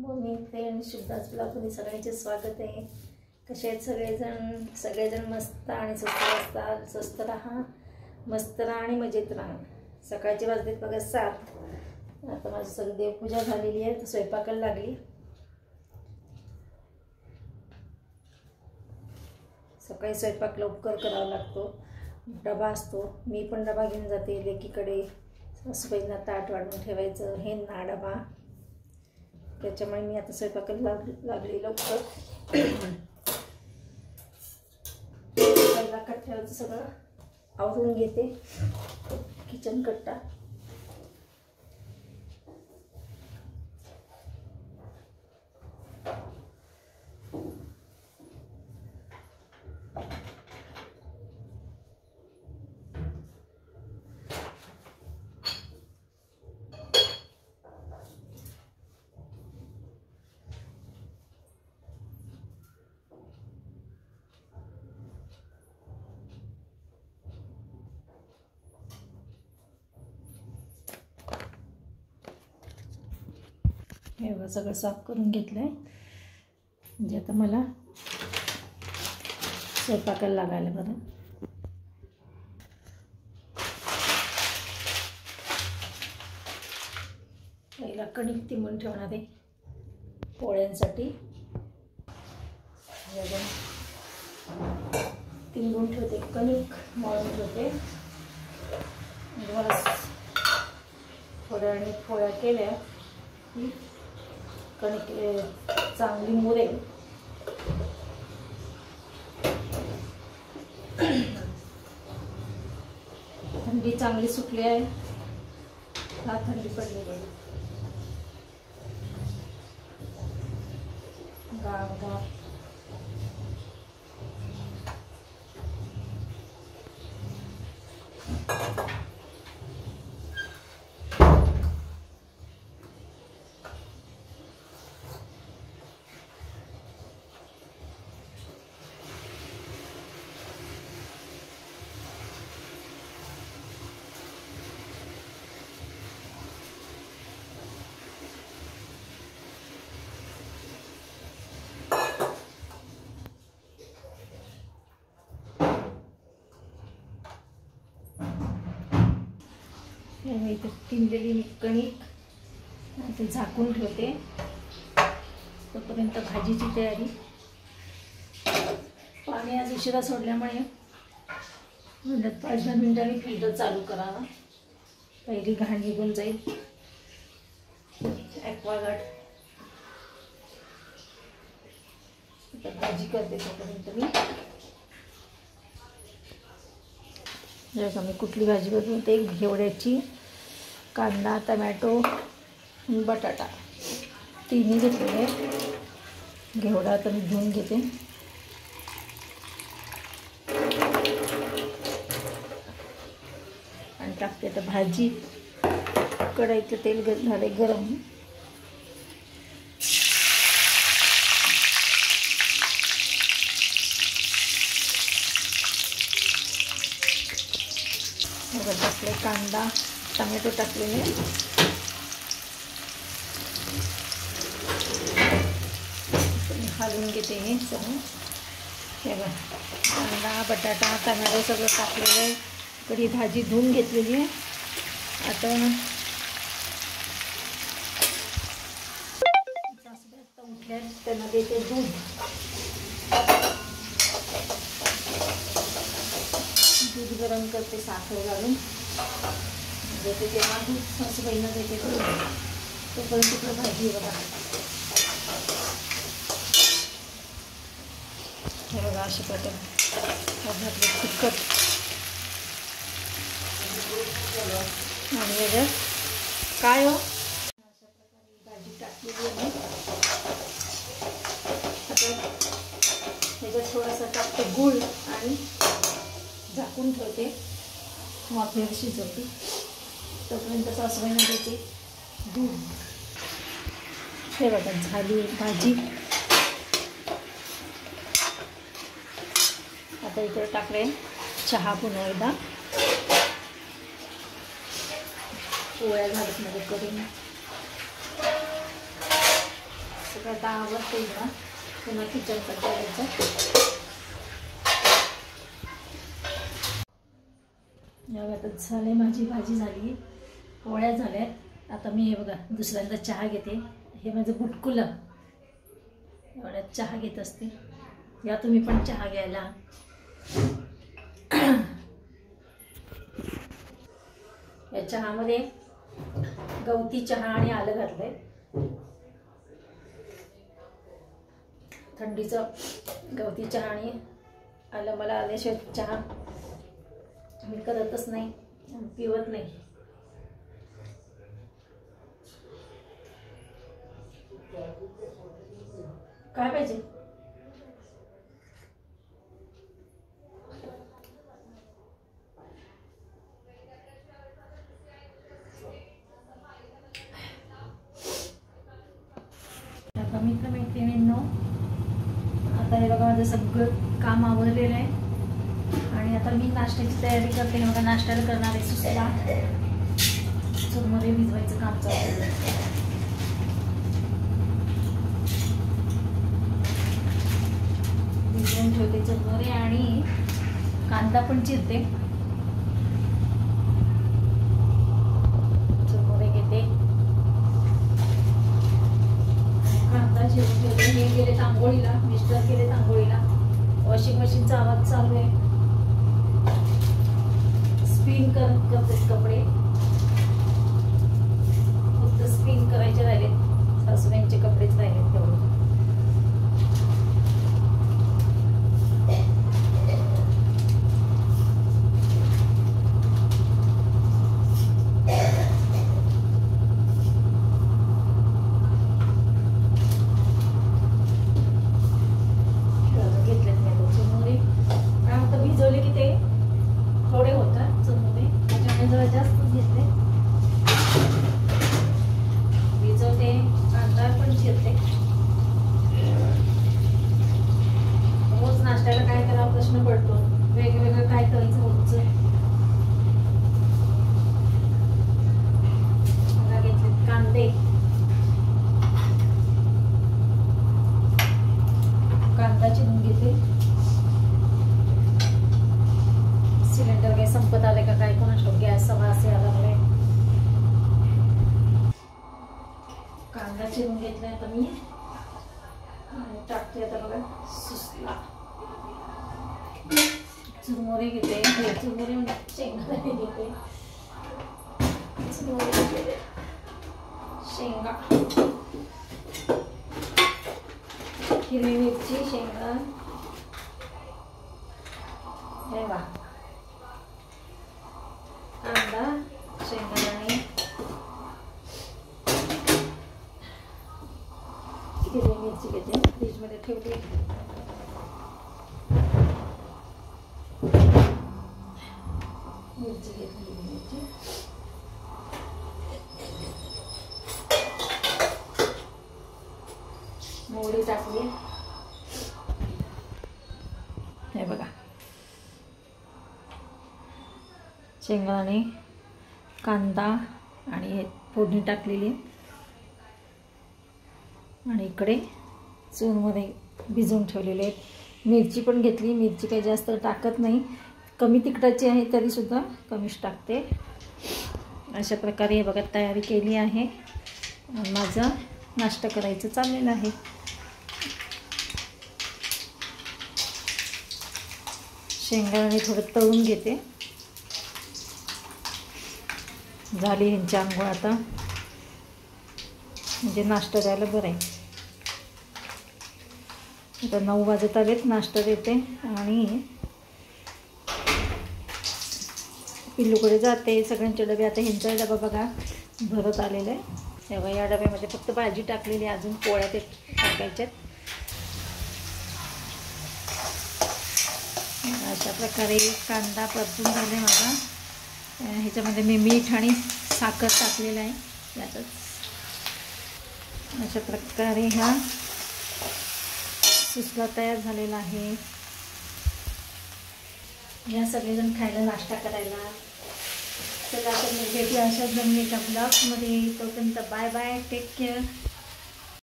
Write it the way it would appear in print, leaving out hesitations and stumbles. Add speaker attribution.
Speaker 1: Morning friend, शुद्धाच ब्लॉगमध्ये सगळ्यांचे स्वागत आहे. कसे आहेत सगळेजण मस्त आणि स्वस्त असतात. स्वस्त राहा, मस्त राहा आणि मजेत राहा. सकाळचे वाजलेत बघा 7. आता माझी सगळी देवपूजा झालेली आहे, तर स्वयंपाकाला लागली. सकाळी स्वयंपाक लवकर करावा लागतो, डबा असतो. मी पण डबा घेऊन जाते लेकीकडे. सासूबाईंना ताट वाढून ठेवायचं, हे ना डबा. त्याच्यामुळे मी आता स्वयंपाकाला लागली लवकर. पहिला कट्ट्यावरचं सगळं आवरून घेते, किचन कट्टा. हे बघा सगळं साफ करून घेतलंय. म्हणजे आता मला स्वयंपाकाला लागायला बरं. पहिला कणिक तिंबून ठेवणार आहे पोळ्यांसाठी. तिंबून ठेवते, कणिक मळून ठेवते. म्हणजे मला थोड्या वेळाने पोळ्या केल्या कणिक चांगली मुरेल. थंडी चांगली सुटली आहे, हा थंडी पडली बघ. गार इथे तिंबलेली कणिक ते झाकून ठेवते. तोपर्यंत भाजीची तयारी. पाणी आज उशिरा सोडल्यामुळे 5-10 मिनिटांनी फिल्टर चालू करावा. पहिली घाण निघून जाईल. ॲक्वागार्ड आता भाजी करते. तोपर्यंत मी कुठली भाजी बनवते. घेवड्याची, कांदा, टमॅटो आणि बटाटा तिन्ही घेतलेले. घेवडा आता मी धुवून घेते. आणि टाकते आता भाजी. कढईचं तेल झाले गरम. टाकले कांदा, टमॅटो टाकलेले. हलवून घेते हे सगळं. हे बघ, कांदा, बटाटा, टमॅटो सगळं टाकलेलं आहे. कढी भाजी धुवून घेतलेली आहे. आता उठल्या त्यांना देते दूध. दूध गरम करते साखर घालून देते. तेव्हा दूध सासूबाईंना देते. तोपर्यंत तिकडं भाजी बघा. हे बघा अशा प्रकारे घातले तिखट. आणि याच्यात काय हो अशा प्रकारे भाजी टाकलेली आहे. आता ह्याच्यात थोडासा टाकते गूळ आणि झाकून ठेवते. वाफेवर शिजवते. तोपर्यंत सासूबाईंना देते दूध. हे बघा झाली भाजी. आता इकडे टाकले चहा. पुन्हा एकदा पोळ्या झाल्यात मध्ये करून सगळं आता आवडते का पुन्हा किचनचा करायचं. आता झाले, माझी भाजी झाली, पोळ्या झाल्यात. आता मी हे बघा दुसऱ्यांदा चहा घेते. हे माझं बुटकुलं एवढ्यात चहा घेत असते. या तुम्ही पण चहा घ्यायला. या चहामध्ये गवती चहा आणि आलं घातलंय. थंडीचं गवती चहा आणि आलं मला आल्याशिवाय चहा मी करतच नाही, पिवत नाही. काय पाहिजे? मित्रमैत्रिणींनो, आता हे बघा माझं सगळं काम आवरलेलं आहे आणि आता मी नाश्त्याची तयारी करते. बघा नाश्त्याला करणार आहे सुस्ला चुरमुरे भिजवायचं काम चालू आहे. भिजवून ठेवते चुरमुरे आणि कांदा पण चिरते. चुरमुरे घेते, कांदा चिरून ठेवते. हे गेले तांबोळीला, मिस्टर गेले तांबोळीला. वॉशिंग मशीनचा आवाज चालू आहे. स्पिन करते कपडे, फक्त स्पिन करायचे राहिलेत. सासूबाईंचे कपडेच राहिलेत तेवढे. नाश्त्याला काय करावं प्रश्न पडतो, वेगवेगळं काय करायचं रोजचं. मला घेतलेत कांदे, कांदा चिरून घेते. सिलेंडर काही संपत आले का काय कोणास ठाऊक, गॅस वास यायला लागलाय. कांदा चिरून घेतलाय आता मी टाकते. आता बघा सुसला. चुरमुरे घेते, चुरमुरे म्हणजे शेंगदाणे घेते. चुरमुरे घेते, शेंगा, हिरवी मिरची, शेंगा, हे बघा कांदा, शेंगदाणे, हिरवी मिरची घेते. फ्रीजमध्ये ठेवते. मिरची घेतली, मिरची, मोहरी टाकली. हे बघा शेंगदाणे, कांदा आणि हे फोडणी टाकलेली. आणि इकडे चुरमुरे भिजवून ठेवलेले आहेत. मिरची पण घेतली. मिरची काही जास्त टाकत नाही, कमी तिखटाची आहे तरीसुद्धा कमीच टाकते. अशा प्रकारे हे बघा तयारी केली आहे. माझं नाश्ता करायचं चाललेलं आहे. शेंगदाणे थोडं तळून घेते. झाली ह्यांची आंघोळ आता, म्हणजे नाश्ता द्यायला बरं आहे. आता 9 वाजत आलेत. नाश्ता देते आणि पिल्लूकडे जाते. सगळ्यांचे डबे, आता ह्यांचा डबा बघा भरत आलेला आहे. तेव्हा या डब्यामध्ये फक्त भाजी टाकलेली, अजून पोळ्या ते टाकायच्यात. अशा प्रकारे कांदा परतून झाले माझा. ह्याच्यामध्ये मी मीठ आणि साखर टाकलेलं आहे यातच. अशा प्रकारे हा सुसला तयार झालेला आहे. या सगळेजण खायला, नाश्ता करायला. चला तर भेटूया अशाच जमलेल्या ब्लॉगमध्ये. तोपर्यंत बाय बाय, टेक केअर.